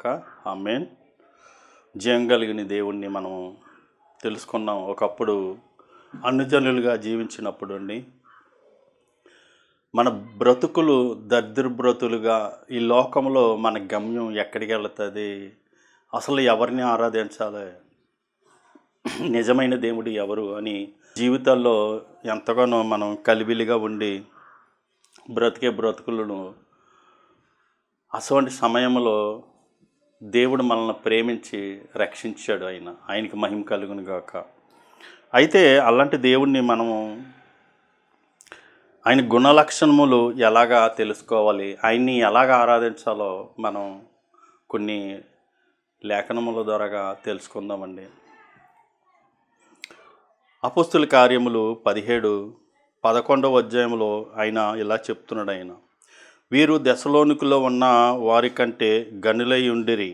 గాక. ఆమేన్. జయం కలిగిన దేవుణ్ణి మనం తెలుసుకున్నాం. ఒకప్పుడు అన్యజనులుగా జీవించినప్పుడు అండి మన బ్రతుకులు దరిద్ర బ్రతులుగా ఈ లోకంలో మన గమ్యం ఎక్కడికి వెళుతుంది, అసలు ఎవరిని ఆరాధించాలి, నిజమైన దేవుడు ఎవరు అని జీవితాల్లో ఎంతగానో మనం కలిబిలిగా ఉండి బ్రతికే బ్రతుకులను అటువంటి సమయంలో దేవుడు మనల్ని ప్రేమించి రక్షించాడు. ఆయనకి మహిమ కలుగును గాక. అయితే అలాంటి దేవుణ్ణి మనము ఆయన గుణలక్షణములు ఎలాగా తెలుసుకోవాలి, ఆయన్ని ఎలాగ ఆరాధించాలో మనం కొన్ని లేఖనముల ద్వారాగా తెలుసుకుందామండి. అపోస్తుల కార్యములు 17:11 అధ్యాయంలో ఆయన ఇలా చెప్తున్నాడు. వీరు దెసలోనికలో ఉన్న వారి కంటే గనులై ఉండిరి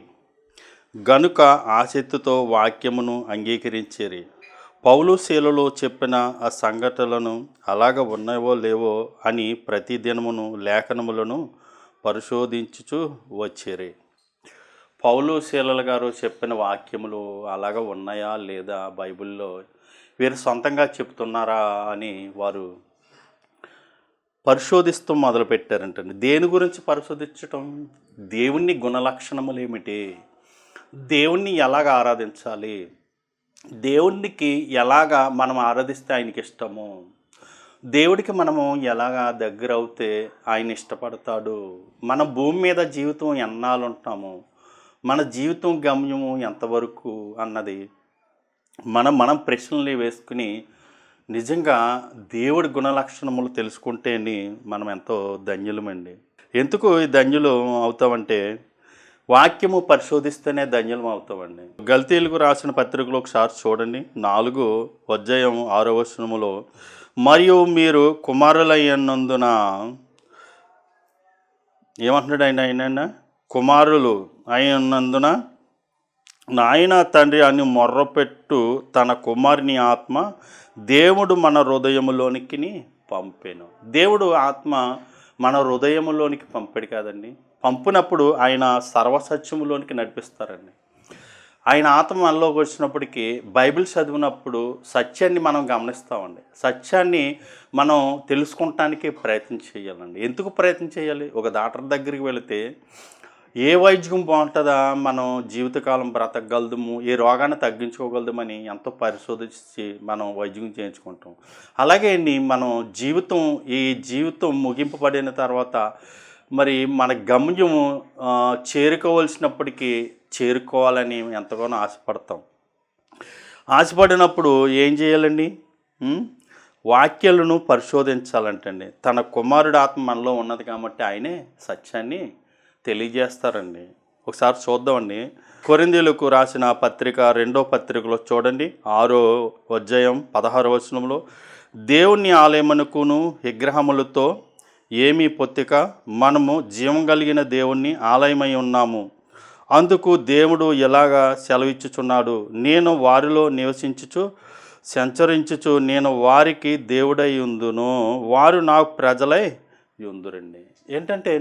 గనుక ఆసక్తితో వాక్యమును అంగీకరించిరి. పౌలు శీలలో చెప్పిన ఆ సంఘటనలను అలాగ ఉన్నావో లేవో అని ప్రతి దినమును లేఖనములను పరిశోధించుచు వచ్చిరి. పౌలు శీలల గారు చెప్పిన వాక్యములు అలాగ ఉన్నాయా లేదా బైబిల్లో, వీరు సొంతంగా చెప్తున్నారా అని వారు పరిశోధిస్తూ మొదలుపెట్టారంటండి. దేని గురించి పరిశోధించటం? దేవుని గుణలక్షణములు ఏమిటి, దేవుణ్ణి ఎలాగ ఆరాధించాలి, దేవునికి ఎలాగా మనం ఆరాధిస్తే ఆయనకి ఇష్టము, దేవుడికి మనము ఎలాగా దగ్గర అవుతే ఆయన ఇష్టపడతాడు, మన భూమి మీద జీవితం ఎన్నాళ్ళు ఉంటాము, మన జీవితం గమ్యము ఎంతవరకు అన్నది మనం ప్రశ్నలు వేసుకుని నిజంగా దేవుడి గుణలక్షణములు తెలుసుకుంటేని మనం ఎంతో ధన్యులమండి. ఎందుకు ఈ ధన్యులు అవుతామంటే వాక్యము పరిశోధిస్తేనే ధన్యులం అవుతామండి. గల్తీలకు రాసిన పత్రికలో ఒకసారి చూడండి, 4 అధ్యాయం 6వ వచనములో, మరియు మీరు కుమారులయ్యన్నందున ఏమంటున్నాడు ఆయన కుమారులు అయినందున నాయన తండ్రి అని మొర్రపెట్టు తన కుమారుని ఆత్మ దేవుడు మన హృదయములోనికి పంపెను. దేవుడు ఆత్మ మన హృదయములోనికి పంపాడు కాదండి, పంపినప్పుడు ఆయన సర్వసత్యములోనికి నడిపిస్తారండి. ఆయన ఆత్మ మనలోకి వచ్చినప్పటికీ బైబిల్ చదివినప్పుడు సత్యాన్ని మనం గమనిస్తామండి. సత్యాన్ని మనం తెలుసుకుంటానికి ప్రయత్నం చేయాలండి. ఎందుకు ప్రయత్నం చేయాలి? ఒక డాక్టర్ దగ్గరికి వెళితే ఏ వైద్యం బాగుంటుందా, మనం జీవితకాలం బ్రతకగలదుము, ఏ రోగాన్ని తగ్గించుకోగలదుమని ఎంతో పరిశోధించి మనం వైద్యం చేయించుకుంటాం. అలాగే మనం ఈ జీవితం ముగింపబడిన తర్వాత మరి మన గమ్యము చేరుకోవాల్సినప్పటికీ చేరుకోవాలని ఎంతగానో ఆశపడినప్పుడు ఏం చేయాలండి? వాక్యాలను పరిశోధించాలంటండి. తన కుమారుడు ఆత్మ మనలో ఉన్నది కాబట్టి ఆయనే సత్యాన్ని తెలియజేస్తారండి. ఒకసారి చూద్దామండి. కొరింథీయులకు రాసిన పత్రిక 2వ పత్రికలో చూడండి, 6వ అధ్యాయం 16వ వచనంలో, దేవుని ఆలయమునకును విగ్రహములతో ఏమీ పొత్తిక, మనము జీవం కలిగిన దేవుని ఆలయమై ఉన్నాము. అందుకు దేవుడు ఎలాగా సెలవిచ్చుచున్నాడు, నేను వారిలో నివసించుచు సంచరించుచు నేను వారికి దేవుడై ఉందును, వారు నాకు ప్రజలై ఉందురండి. ఏంటంటే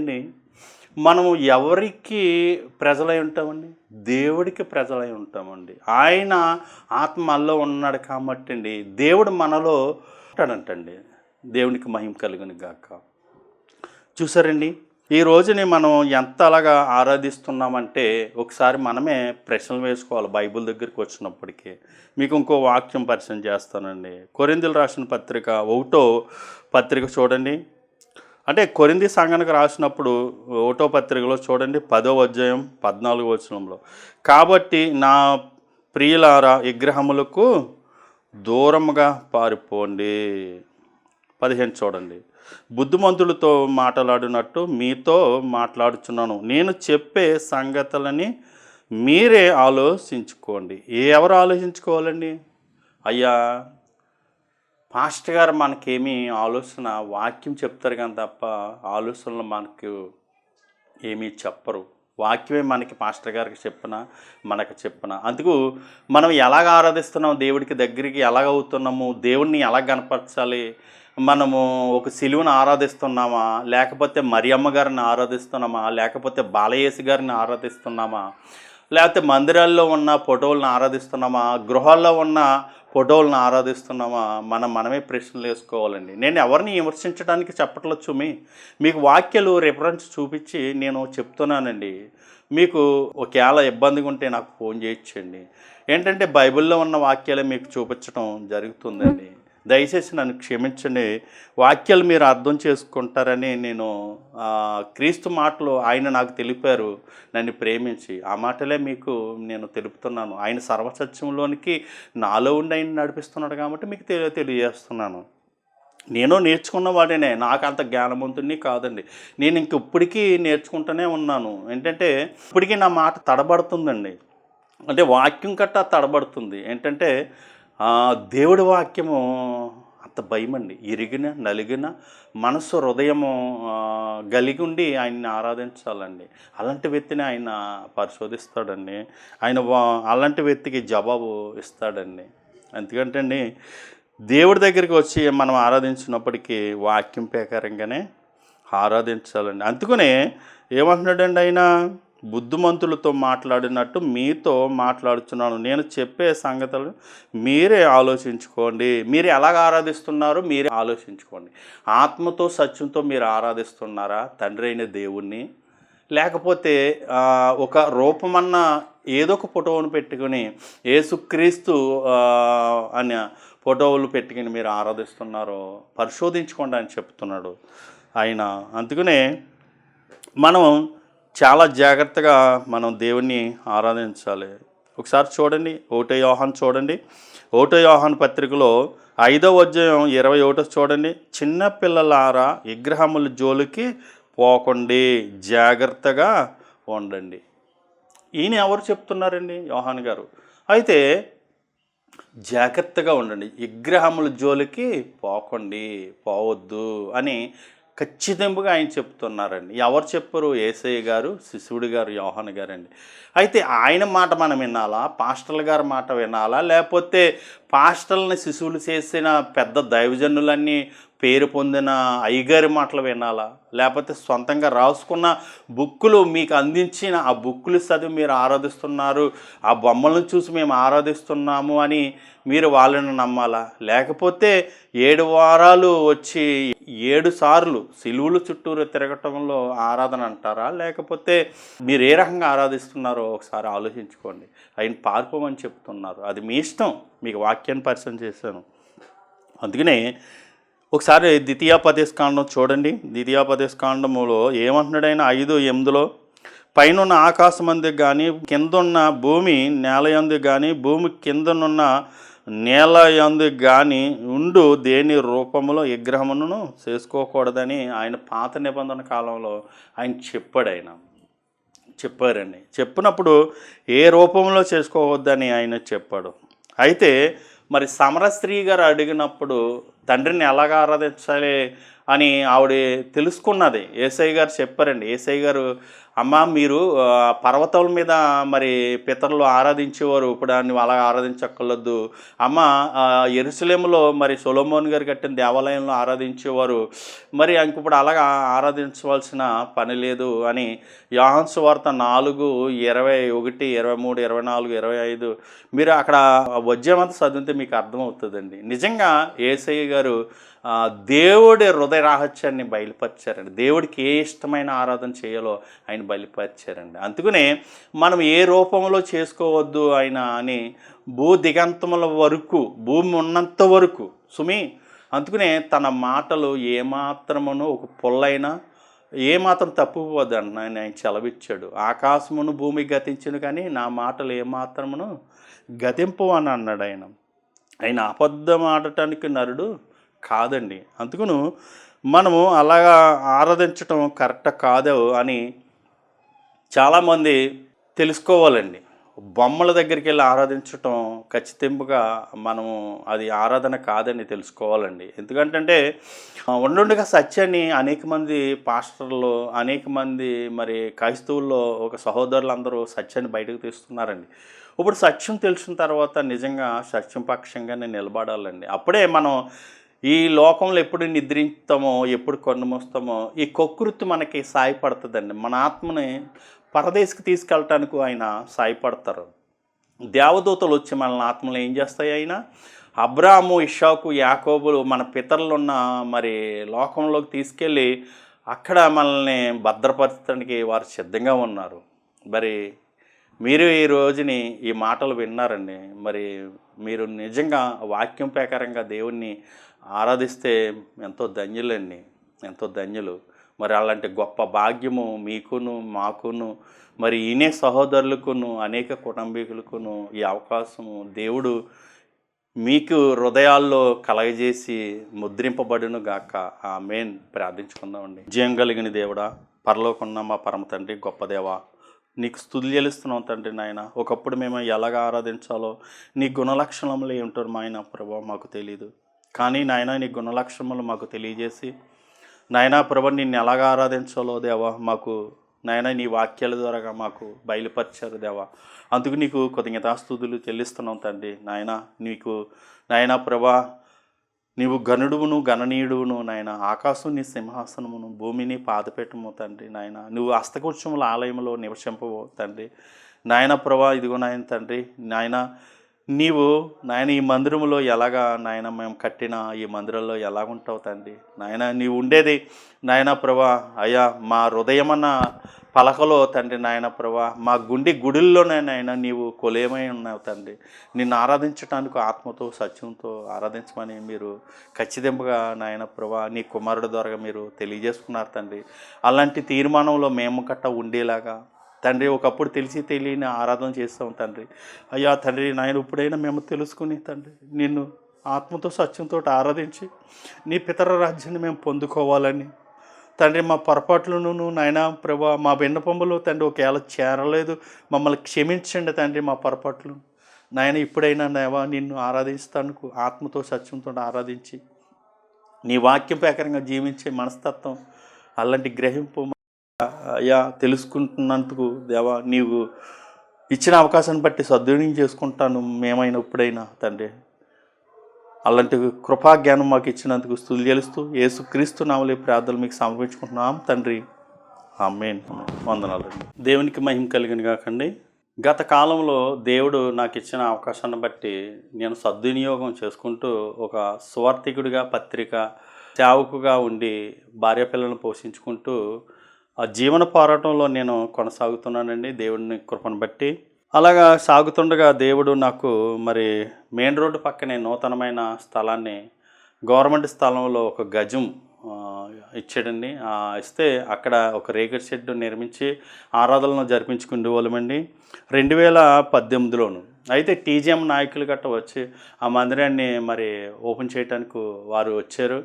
మనము ఎవరికి ప్రజలై ఉంటామండి? దేవుడికి ప్రజలై ఉంటామండి. ఆయన ఆత్మ మనలో ఉన్నాడు కాబట్టి అండి దేవుడు మనలో ఉంటాడంటండి. దేవునికి మహిమ కలుగును గాక. చూసారండి, ఈ రోజుని మనం ఎంత అలాగా ఆరాధిస్తున్నామంటే ఒకసారి మనమే ప్రశ్నలు వేసుకోవాలి. బైబిల్ దగ్గరికి వచ్చినప్పటికీ మీకు ఇంకో వాక్యం పరిచయం చేస్తానండి. కొరింథీయులు రాసిన పత్రిక 1వ పత్రిక చూడండి, అంటే కొరింథీ సంఘానికి రాసినప్పుడు 1వ పత్రికలో చూడండి, 10వ అధ్యాయం 14వ వచనంలో, కాబట్టి నా ప్రియులారా విగ్రహములకు దూరముగా పారిపోండి. 15 చూడండి, బుద్ధిమంతులతో మాట్లాడినట్టు మీతో మాట్లాడుచున్నాను, నేను చెప్పే సంగతులని మీరే ఆలోచించుకోండి. ఎవరు ఆలోచించుకోవాలండి? అయ్యా పాస్టర్ గారు మనకేమీ ఆలోచన వాక్యం చెప్తారు కానీ తప్ప ఆలోచనలు మనకు ఏమీ చెప్పరు. వాక్యమే మనకి పాస్టర్ గారికి మనకు చెప్పిన అందుకు మనం ఎలాగ ఆరాధిస్తున్నాం, దేవుడికి దగ్గరికి ఎలాగ అవుతున్నాము, దేవుడిని ఎలా కనపరచాలి మనము ఒక సిలువను ఆరాధిస్తున్నామా, లేకపోతే మరియమ్మ గారిని ఆరాధిస్తున్నామా, లేకపోతే బాలయేసు గారిని ఆరాధిస్తున్నామా, లేకపోతే మందిరాల్లో ఉన్న ఫోటోలను ఆరాధిస్తున్నామా, గృహాల్లో ఉన్న ఫోటోలను ఆరాధిస్తున్నామా, మనమే ప్రశ్నలు వేసుకోవాలండి. నేను ఎవరిని విమర్శించడానికి చెప్పట్లేదు సుమి, మీకు వాక్యాలు రిఫరెన్స్ చూపించి నేను చెప్తున్నానండి. మీకు ఒకవేళ ఇబ్బందిగా ఉంటే నాకు ఫోన్ చేయొచ్చండి. ఏంటంటే బైబిల్లో ఉన్న వాక్యాలే మీకు చూపించడం జరుగుతుందండి. దయచేసి నన్ను క్షమించండి. వాక్యాలు మీరు అర్థం చేసుకుంటారని నేను క్రీస్తు మాటలు ఆయన నాకు తెలిపారు నన్ను ప్రేమించి. ఆ మాటలే మీకు నేను తెలుపుతున్నాను. ఆయన సర్వసత్యంలోనికి నాలో ఉండి ఆయన నడిపిస్తున్నాడు కాబట్టి మీకు తెలియజేస్తున్నాను. నేను నేర్చుకున్న వాడినే, నాకు అంత జ్ఞానవంతుడిని కాదండి. నేను ఇప్పటికీ నేర్చుకుంటూనే ఉన్నాను. ఏంటంటే ఇప్పటికీ నా మాట తడబడుతుందండి. అంటే వాక్యం కట్టా తడబడుతుంది. ఏంటంటే దేవుడి వాక్యము అంత భయమండి. ఇరిగిన నలిగిన మనసు హృదయము కలిగి ఉండి ఆయన్ని ఆరాధించాలండి. అలాంటి వ్యక్తిని ఆయన పరిశోధిస్తాడండి. ఆయన అలాంటి వ్యక్తికి జవాబు ఇస్తాడండి. ఎందుకంటే అండి దేవుడి దగ్గరికి వచ్చి మనం ఆరాధించినప్పటికీ వాక్యం ప్రకారంగానే ఆరాధించాలండి. అందుకనే ఏమంటున్నాడండి ఆయన, బుద్ధిమంతులతో మాట్లాడినట్టు మీతో మాట్లాడుతున్నాను. నేను చెప్పే సంగతులు మీరే ఆలోచించుకోండి. మీరు ఎలాగ ఆరాధిస్తున్నారో మీరే ఆలోచించుకోండి. ఆత్మతో సత్యంతో మీరు ఆరాధిస్తున్నారా తండ్రి అయిన దేవుణ్ణి, లేకపోతే ఒక రూపమన్న ఏదో ఒక ఫోటోను పెట్టుకుని యేసుక్రీస్తు అనే ఫోటోలు పెట్టుకుని మీరు ఆరాధిస్తున్నారో పరిశోధించుకోండి అని చెప్తున్నాడు ఆయన. అందుకనే మనం చాలా జాగ్రత్తగా మనం దేవుణ్ణి ఆరాధించాలి. ఒకసారి చూడండి 1 యోహాను చూడండి. 1 యోహాను పత్రికలో 5వ అధ్యాయం 21 చూడండి. చిన్నపిల్లలారా విగ్రహముల జోలికి పోకండి, జాగ్రత్తగా ఉండండి. ఈయన ఎవరు చెప్తున్నారండి? యోహాను గారు. అయితే జాగ్రత్తగా ఉండండి, విగ్రహముల జోలికి పోవద్దు అని ఖచ్చితంగా ఆయన చెప్తున్నారండి. ఎవరు చెప్పరు? యేసయ్య గారు, శిశువుడి గారు, యోహాను గారండి. అయితే ఆయన మాట మనం వినాలా, పాస్టర్ల గారి మాట వినాలా, లేకపోతే పాస్టర్లని శిశువులు చేసిన పెద్ద దైవజనులన్నీ పేరు పొందిన అయ్యగారి మాటలు వినాలా, లేకపోతే సొంతంగా రాసుకున్న బుక్కులు మీకు అందించిన ఆ బుక్కులు చదివి మీరు ఆరాధిస్తున్నారు, ఆ బొమ్మలను చూసి మేము ఆరాధిస్తున్నాము అని మీరు వాళ్ళని నమ్మాలా, లేకపోతే 7 వారాలు వచ్చి 7 సార్లు సిలువులు చుట్టూరు తిరగటంలో ఆరాధన అంటారా, లేకపోతే మీరు ఏ రకంగా ఆరాధిస్తున్నారో ఒకసారి ఆలోచించుకోండి. ఆయన పారిపోమని చెప్తున్నారు. అది మీ ఇష్టం, మీకు వాక్యాన్ని పరిచయం చేశాను. అందుకనే ఒకసారి ద్వితీయోపదేశకాండం చూడండి. ద్వితీయోపదేశకాండములో ఏమంటున్నాడు ఆయన 5:8 పైనున్న ఆకాశమందుకు కానీ కిందన్న భూమి నేలయందు కానీ భూమి కిందనున్న నేలయందు కానీ ఉండు దేని రూపములో విగ్రహమును చేసుకోకూడదని ఆయన పాత నిబంధన కాలంలో ఆయన చెప్పారండి. చెప్పినప్పుడు ఏ రూపంలో చేసుకోవద్దని ఆయన చెప్పాడు. అయితే మరి సమర స్త్రీ గారు అడిగినప్పుడు తండ్రిని ఎలాగ ఆరాధించాలి అని ఆవిడ తెలుసుకున్నది. యేసయ్య గారు చెప్పారండి. యేసయ్య గారు, అమ్మ మీరు పర్వతాల మీద మరి పితరులు ఆరాధించేవారు, ఇప్పుడు నువ్వు అలా ఆరాధించక్కర్లేదు. అమ్మ యెరూషలేములో మరి సొలొమోన్ గారు కట్టిన దేవాలయంలో ఆరాధించేవారు, మరి ఇప్పుడు అలాగా ఆరాధించవలసిన పని లేదు అని యోహాను సువార్త 4:21, 23, 24, 25 మీరు అక్కడ వద్యమంతా చదివితే మీకు అర్థమవుతుందండి. నిజంగా యేసయ్య గారు దేవుడి హృదయ రహస్యాన్ని బయలుపరిచారండి. దేవుడికి ఏ ఇష్టమైన ఆరాధన చేయాలో ఆయన బయలుపరిచారండి. అందుకనే మనం ఏ రూపంలో చేసుకోవద్దు ఆయన అని దిగంతముల వరకు, భూమి ఉన్నంత వరకు సుమి. అందుకనే తన మాటలు ఏమాత్రమును ఒక పొల్లైనా ఏమాత్రం తప్పుపోద్దు అన్న ఆయన సెలవిచ్చాడు. ఆకాశమును భూమి గతించును కానీ నా మాటలు ఏమాత్రమును గతింపు అని అన్నాడు ఆయన. ఆయన అబద్ధం ఆడటానికి నరుడు కాదండి. అందుకను మనము అలాగా ఆరాధించటం కరెక్ట్ కాదు అని చాలామంది తెలుసుకోవాలండి. బొమ్మల దగ్గరికి వెళ్ళి ఆరాధించటం ఖచ్చితంగా మనము అది ఆరాధన కాదని తెలుసుకోవాలండి. ఎందుకంటే ఉండుండగా సత్యాన్ని అనేక మంది పాస్టర్లు, అనేక మంది మరి క్రైస్తవుల్లో ఒక సహోదరులు అందరూ సత్యాన్ని బయటకు తీస్తున్నారండి. ఇప్పుడు సత్యం తెలిసిన తర్వాత నిజంగా సత్యం పక్షంగానే నిలబడాలండి. అప్పుడే మనం ఈ లోకంలో ఎప్పుడు నిద్రిస్తామో, ఎప్పుడు కన్నుమూస్తామో ఈ కకృతి మనకి సాయపడుతుందండి. మన ఆత్మని పరదేశికి తీసుకెళ్ళటానికి ఆయన సాయపడతారు. దేవదూతలు వచ్చి మనల్ని ఆత్మలు ఏం చేస్తాయి? ఆయన అబ్రాము, ఇషాకు, యాకోబులు మన పితరులున్న మరి లోకంలోకి తీసుకెళ్ళి అక్కడ మనల్ని భద్రపరచడానికి వారు సిద్ధంగా ఉన్నారు. మరి మీరు ఈ రోజుని ఈ మాటలు విన్నారండి. మరి మీరు నిజంగా వాక్యం ప్రకారంగా దేవుణ్ణి ఆరాధిస్తే ఎంతో ధన్యులండి, ఎంతో ధన్యులు. మరి అలాంటి గొప్ప భాగ్యము మీకును, మాకును, మరి ఈయనే సహోదరులకును, అనేక కుటుంబీకులకును ఈ అవకాశము దేవుడు మీకు హృదయాల్లో కలగజేసి ముద్రింపబడును గాక. ఆమేన్. ప్రార్థించుకుందామండి. జయం కలిగిన దేవుడా, పరలోకమున్న మా పరమ తండ్రి, గొప్ప దేవా, నీకు స్తుతులు చెల్లిస్తున్నాం తండ్రి. నాయన ఒకప్పుడు మేము ఎలాగ ఆరాధించాలో, నీ గుణలక్షణములు ఏమిటో మా ఆయన ప్రభా మాకు తెలియదు. కానీ నాయన నీ గుణలక్షణములు మాకు తెలియజేసి నాయన ప్రభా నిన్ను ఎలాగ ఆరాధించాలో దేవా మాకు నాయన నీ వాక్యాల ద్వారా మాకు బయలుపరిచారు దేవా. అందుకు నీకు కృతజ్ఞతాస్తుతులు చెల్లిస్తున్నాం తండ్రి. నాయన నీకు నాయన ప్రభా నీవు గనుడువును, గణనీయుడువును నాయన. ఆకాశం నీ సింహాసనమును, భూమిని పాదపెట్టము తండ్రి. నాయన నువ్వు హస్తకూర్చముల ఆలయంలో నివసింపవు తండ్రి. నాయన ప్రభా ఇదిగో నాయన తండ్రి, నాయన నీవు నాయన ఈ మందిరంలో ఎలాగా నాయన మేము కట్టిన ఈ మందిరంలో ఎలాగుంటావు తండ్రి. నాయన నీవు ఉండేది నాయన ప్రభా అయ్యా మా హృదయమన్న పలకలో తండ్రి. నాయన ప్రభా మా గుడుల్లోనే నాయన నీవు కొలేమై ఉన్నావు తండ్రి. నిన్ను ఆరాధించడానికి ఆత్మతో సత్యంతో ఆరాధించమని మీరు ఖచ్చితంగా నాయన ప్రభా నీ కుమారుడు ద్వారా మీరు తెలియజేసుకున్నారు తండ్రి. అలాంటి తీర్మానంలో మేము గట్ట ఉండేలాగా తండ్రి ఒకప్పుడు తెలిసి తెలియని ఆరాధన చేస్తాం తండ్రి. అయ్యా తండ్రి నాయన ఇప్పుడైనా మేము తెలుసుకుని తండ్రి నిన్ను ఆత్మతో సత్యంతో ఆరాధించి నీ పితర రాజ్యాన్ని మేము పొందుకోవాలని తండ్రి మా పొరపాట్లను నాయన ప్రభా మా విన్నపములు తండ్రి ఒకవేళ చేరలేదు మమ్మల్ని క్షమించండి తండ్రి మా పొరపాట్లు నాయన. ఇప్పుడైనా నేవా నిన్ను ఆరాధిస్తానుకు ఆత్మతో సత్యంతో ఆరాధించి నీ వాక్యం ప్రకారంగా జీవించే మనస్తత్వం అలాంటి గ్రహింపు అయ్యా తెలుసుకుంటున్నందుకు దేవా నీవు ఇచ్చిన అవకాశాన్ని బట్టి సద్వినియోగం చేసుకుంటాను మేమైనా ఇప్పుడైనా తండ్రి. అలాంటి కృపా జ్ఞానం మాకు ఇచ్చినందుకు స్తుతులు చెల్లిస్తూ యేసుక్రీస్తు నామములో ప్రార్థనలు మీకు సమర్పించుకుంటున్నాం తండ్రి. ఆమేన్. వందనాలండి. దేవునికి మహిమ కలిగిన కాకండి. గత కాలంలో దేవుడు నాకు ఇచ్చిన అవకాశాన్ని బట్టి నేను సద్వినియోగం చేసుకుంటూ ఒక సువార్థికుడిగా, పత్రిక సేవకుగా ఉండి భార్య పిల్లలను పోషించుకుంటూ ఆ జీవన పోరాటంలో నేను కొనసాగుతున్నానండి దేవుడిని కృపను బట్టి. అలాగా సాగుతుండగా దేవుడు నాకు మరి మెయిన్ రోడ్డు పక్కనే నూతనమైన స్థలాన్ని గవర్నమెంట్ స్థలంలో ఒక గజం ఇచ్చాడండి. ఇస్తే అక్కడ ఒక రేకుల షెడ్ నిర్మించి ఆరాధనలు జరిపించుకునే వాళ్ళమండి 2018లోను. అయితే టీజీఎం నాయకులు గట్ట వచ్చి ఆ మందిరాన్ని మరి ఓపెన్ చేయడానికి వారు వచ్చారు.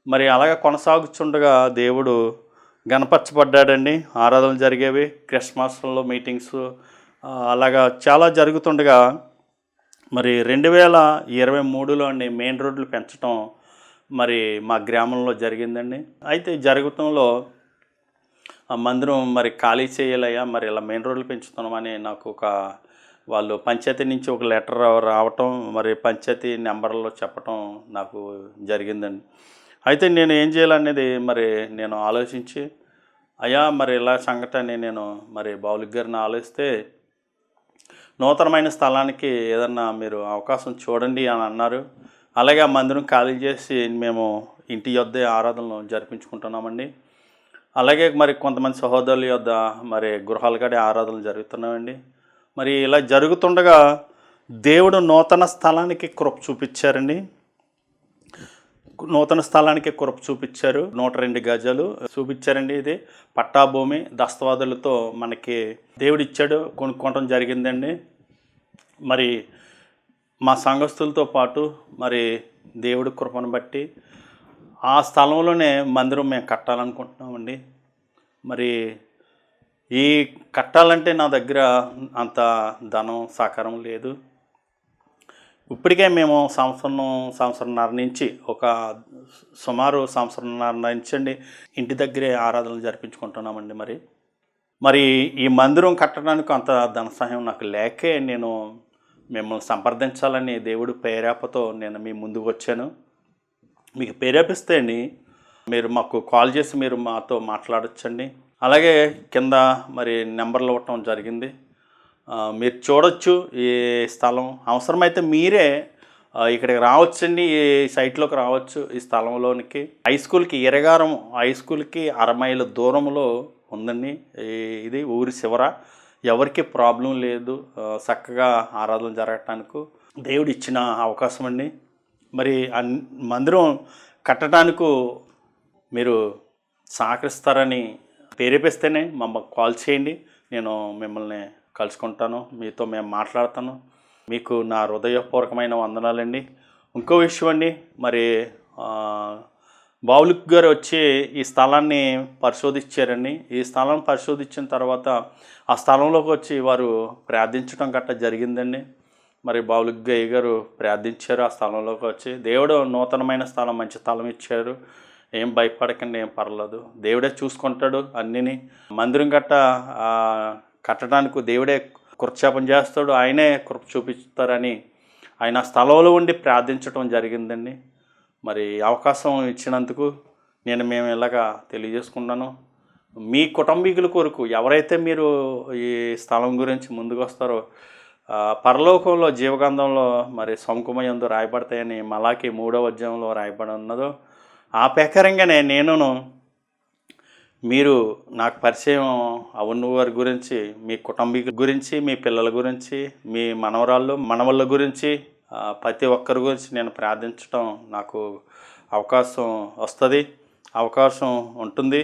మరి అలాగా కొనసాగుతుండగా దేవుడు గణపరచబడ్డాడండి. ఆరాధనలు జరిగేవి, క్రిస్మస్లో మీటింగ్స్ అలాగా చాలా జరుగుతుండగా మరి 2023లో అండి మెయిన్ రోడ్లు పెంచడం మరి మా గ్రామంలో జరిగిందండి. అయితే జరుగుతంలో ఆ మందిరం మరి ఖాళీ చేయాలయ్యా, మరి ఇలా మెయిన్ రోడ్లు పెంచుతున్నామని నాకు వాళ్ళు పంచాయతీ నుంచి ఒక లెటర్ రావటం, మరి పంచాయతీ నెంబర్లో చెప్పటం నాకు జరిగిందండి. అయితే నేను ఏం చేయాలనేది మరి నేను ఆలోచించి అయ్యా మరి ఇలా సంఘటన నేను మరి బావులిక్ గారిని ఆలోచిస్తే నూతనమైన స్థలానికి ఏదన్నా మీరు అవకాశం చూడండి అని అన్నారు. అలాగే ఆ మందిరం ఖాళీ చేసి మేము ఇంటి యొద్దే ఆరాధనలు జరిపించుకుంటున్నామండి. అలాగే మరి కొంతమంది సహోదరుల యొద్ద మరి గృహాల కాడే ఆరాధనలు జరుగుతున్నామండి. మరి ఇలా జరుగుతుండగా దేవుడు నూతన స్థలానికి కృప చూపించారండి. నూతన స్థలానికి కృప చూపించారు. 102 గజాలు చూపించారండి. ఇది పట్టా భూమి దస్తవాదులతో మనకి దేవుడు ఇచ్చాడు, కొనుక్కోవడం జరిగిందండి. మరి మా సంఘస్థులతో పాటు మరి దేవుడి కృపను బట్టి ఆ స్థలంలోనే మందిరం మేము కట్టాలనుకుంటున్నామండి. మరి ఈ కట్టాలంటే నా దగ్గర అంత ధనం సహకారం లేదు. ఇప్పటికే మేము సంవత్సరంన్నర నుంచి సుమారు సంవత్సరంన్నర నుంచి అండి ఇంటి దగ్గరే ఆరాధనలు జరిపించుకుంటున్నామండి. మరి ఈ మందిరం కట్టడానికి అంత ధన సహాయం నాకు లేకే నేను మిమ్మల్ని సంప్రదించాలని దేవుడు ప్రేరేపతో నేను మీ ముందుకు వచ్చాను. మీకు ప్రేరేపిస్తే అండి మీరు మాకు కాల్ చేసి మీరు మాతో మాట్లాడొచ్చండి. అలాగే కింద మరి నెంబర్లు ఇవ్వటం జరిగింది, మీరు చూడొచ్చు. ఈ స్థలం అవసరమైతే మీరే ఇక్కడికి రావచ్చండి, ఈ సైట్లోకి రావచ్చు. ఈ స్థలంలోనికి హై స్కూల్కి ఇరగారం హై స్కూల్కి 6 మైళ్ళ దూరంలో ఉందండి. ఇది ఊరి చివర. ఎవరికి ప్రాబ్లం లేదు, చక్కగా ఆరాధన జరగటానికి దేవుడు ఇచ్చిన అవకాశం అండి. మరి మందిరం కట్టడానికి మీరు సహకరిస్తారని ప్రేరేపిస్తేనే మమ్మల్ని కాల్ చేయండి, నేను మిమ్మల్ని కలుసుకుంటాను, మీతో మేము మాట్లాడతాను. మీకు నా హృదయపూర్వకమైన వందనాలండి. ఇంకో విషయం అండి, మరి బావులుక్ గారు వచ్చి ఈ స్థలాన్ని పరిశోధించారండి. ఈ స్థలాన్ని పరిశోధించిన తర్వాత ఆ స్థలంలోకి వచ్చి వారు ప్రార్థించడం గట్రా జరిగిందండి. మరి బావులుక్ గారు ప్రార్థించారు ఆ స్థలంలోకి వచ్చి. దేవుడు నూతనమైన స్థలం, మంచి స్థలం ఇచ్చారు, ఏం భయపడకండి, ఏం పర్లేదు, దేవుడే చూసుకుంటాడు అన్నిని. మందిరం కట్టడానికి దేవుడే కృపక్షేపం చేస్తాడు, ఆయనే కృప చూపిస్తారని ఆయన స్థలంలో ఉండి ప్రార్థించడం జరిగిందండి. మరి అవకాశం ఇచ్చినందుకు మేము ఇలాగా తెలియజేసుకున్నాను. మీ కుటుంబీకుల కొరకు ఎవరైతే మీరు ఈ స్థలం గురించి ముందుకు వస్తారో పరలోకంలో జీవగంధంలో మరి సముఖమయందు రాయబడతాయని మలాకి 3వ అధ్యాయంలో రాయబడి ఉన్నదో ఆ ప్రకారంగానే నేనును మీరు నాకు పరిచయం అవును వారి గురించి, మీ కుటుంబీకుల గురించి, మీ పిల్లల గురించి, మీ మనవరాళ్ళు మనవళ్ళ గురించి, ప్రతి ఒక్కరి గురించి నేను ప్రార్థించడం నాకు అవకాశం వస్తుంది, అవకాశం ఉంటుంది.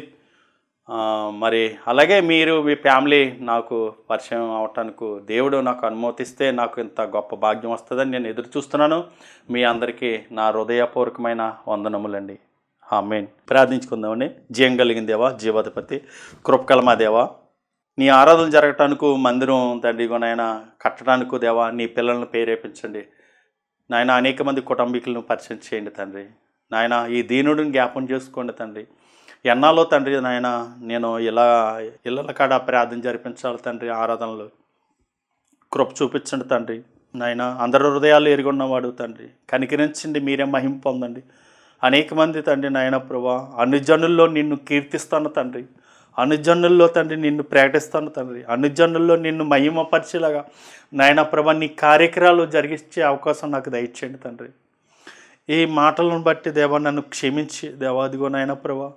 మరి అలాగే మీరు మీ ఫ్యామిలీ నాకు పరిచయం అవటానికి దేవుడు నాకు అనుమతిస్తే నాకు ఇంత గొప్ప భాగ్యం వస్తుందని నేను ఎదురు చూస్తున్నాను. మీ అందరికీ నా హృదయపూర్వకమైన వందనములండి. ఆమేన్. ప్రార్థించుకుందామండి. జీవం కలిగిన దేవా, జీవాధిపతి, కృపకలమా దేవా, నీ ఆరాధన జరగటానికి మందిరం తండ్రి నాయన కట్టడానికి దేవా నీ పిల్లలను ప్రేరేపించండి నాయన. అనేక మంది కుటుంబీకులను పరిచయం చేయండి తండ్రి నాయన. ఈ దీనుడిని జ్ఞాపం చేసుకోండి తండ్రి. ఎన్నాలో తండ్రి నాయన నేను ఇళ్ళ కాడ ప్రార్థన జరిపించాలి తండ్రి. ఆరాధనలు కృప చూపించండి తండ్రి నాయన. అందరి హృదయాలు ఎరుగున్నవాడు తండ్రి, కనికరించండి, మీరే మహిమ పొందండి. అనేక మంది తండ్రి నాయన ప్రభా అనుజనుల్లో నిన్ను కీర్తిస్తాను తండ్రి, అనుజనుల్లో తండ్రి నిన్ను ప్రకటిస్తాను తండ్రి, అనుజనుల్లో నిన్ను మహిమపరిచేలాగా నాయన ప్రభా నీ కార్యక్రమాలు జరిగించే అవకాశం నాకు దయచేయండి తండ్రి. ఈ మాటలను బట్టి దేవా నన్ను క్షమించి దేవాదిగో నాయన ప్రభా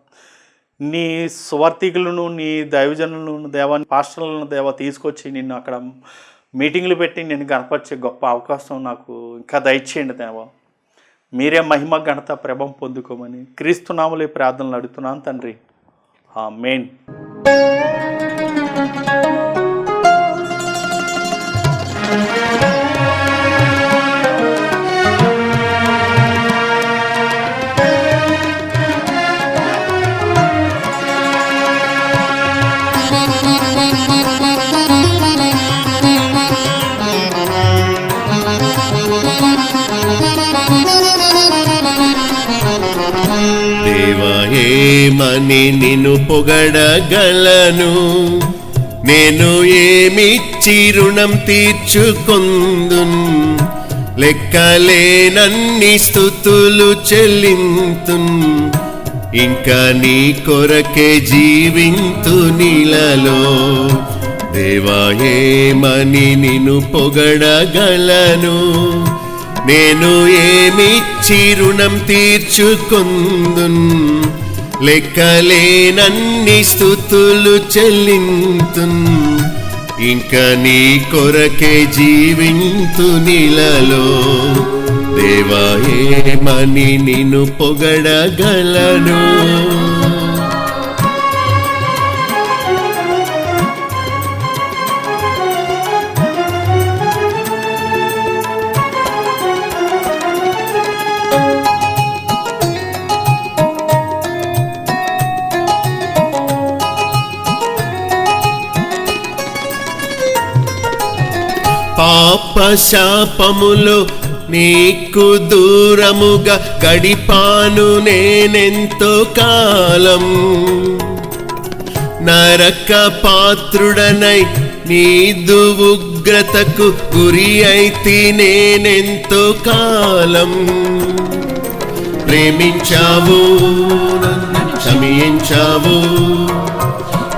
నీ స్వార్థికులను నీ దైవజనులను దేవా పాస్టర్లను దేవా తీసుకొచ్చి నిన్ను అక్కడ మీటింగ్లు పెట్టి నేను కనపరిచే గొప్ప అవకాశం నాకు ఇంకా దయచేయండి దేవా. మీరే మహిమ ఘనత ప్రభం పొందుకోమని క్రీస్తు నామములో ప్రార్థనలు అడుగుతున్నాను తండ్రి. ఆమేన్. ఏమని నిన్ను పొగడగలను, నేను ఏమిచ్చి రుణం తీర్చుకొందున్, లెక్కలేనన్ని స్తుతులు చెల్లింతున్, ఇంకా నీ కొరకే జీవింతు నీలలో. దేవా ఏమని నిన్ను పొగడగలను, నేను ఏమిచ్చి రుణం తీర్చుకొందున్, లెక్కలేనన్ని స్తుతులు చెల్లింతున్, ఇంకా నీ కొరకే జీవింతు నీలలో. దేవా ఏమని నిన్ను పొగడగలను. పాపశాపములో నీకు దూరముగా గడిపాను నేనెంతో కాలం, నరక పాత్రుడనై నీదు ఉగ్రతకు గురి అయితే నేనెంతో కాలం. ప్రేమించావు, నన్ను క్షమించావు,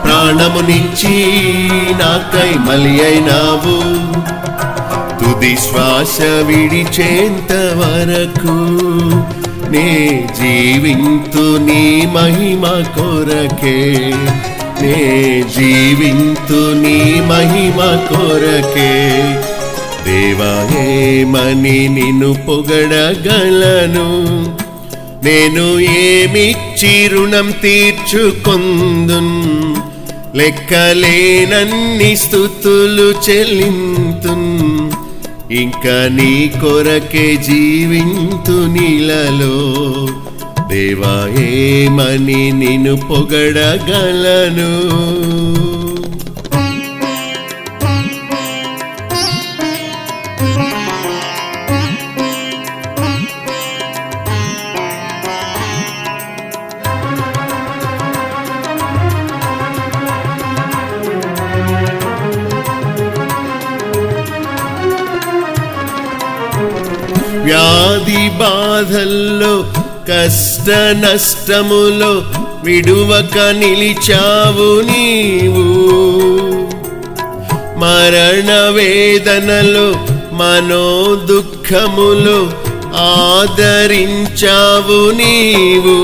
ప్రాణమునిచ్చి నాకై బలి అయినావు. తుది శ్వాస విడిచేంత వరకు నే జీవింతు నీ మహిమ కొరకే, నే జీవింతు నీ మహిమ కొరకే. దేవా ఏమని నిన్ను పొగడగలను, నేను ఏమిచ్చి రుణం తీర్చుకొందున్. లెక్కలేనన్ని స్తుతులు చెల్లింతున్, ఇంకా నీ కొరకే జీవింతు నీలలో. దేవా ఏమని నిన్ను పొగడగలను. వ్యాధి బాధల్లో కష్ట నష్టములో విడువక నిలిచావు నీవు. మరణ వేదనలో మనోదుఃఖములో ఆదరించావు నీవు.